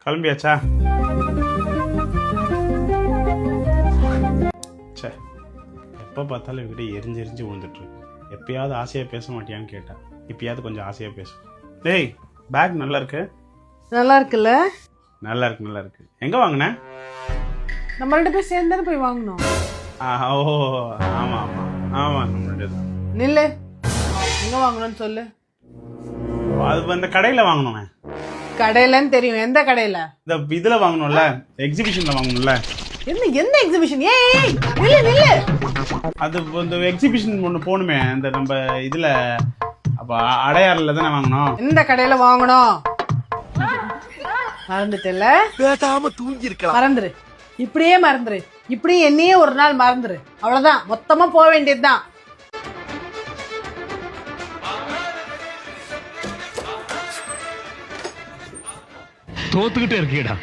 கிளம்பியாச்சா? சே, எப்போ பார்த்தாலும் இவகிட்ட எரிஞ்சு விழுந்துட்டு எப்பயாவது ஆசையாக பேச மாட்டியான்னு கேட்டா, இப்பயாவது கொஞ்சம் ஆசையாக பேசும். டேய், பேக் நல்லா இருக்கு. நல்லா இருக்குல்ல? நல்லா இருக்கு. எங்கே வாங்கினேன்? நம்ம 2 பேரும் சேர்ந்து தானே போய் வாங்கணும். ஓ ஆமாம் நம்மளுடைய தான். நில்லு, எங்க வாங்கணும்னு சொல்லு. அது இந்த கடையில் வாங்கணும். கடையிலன்னு தெரியும், எந்த கடையில? இந்த இதில் வாங்கணும்ல, எக்ஸிபிஷனில் வாங்கணும்ல. என்ன எக்ஸிபிஷன்? ஏய் நில்லு. அது இந்த எக்ஸிபிஷன் ஒன்று போகணுமே, இந்த நம்ம இதில். அப்போ அடையாறில் தானே வாங்கணும். எந்த கடையில வாங்கணும் மறந்துட்டல? பேசாம தூங்கி இருக்கலாம். மறந்துரு, இப்படியே மறந்துரு. இப்படி என்னையே ஒரு நாள் மறந்துரு, அவ்வளவுதான். மொத்தமா போக வேண்டியதுதான். தோத்துக்கிட்டே இருக்கீடா.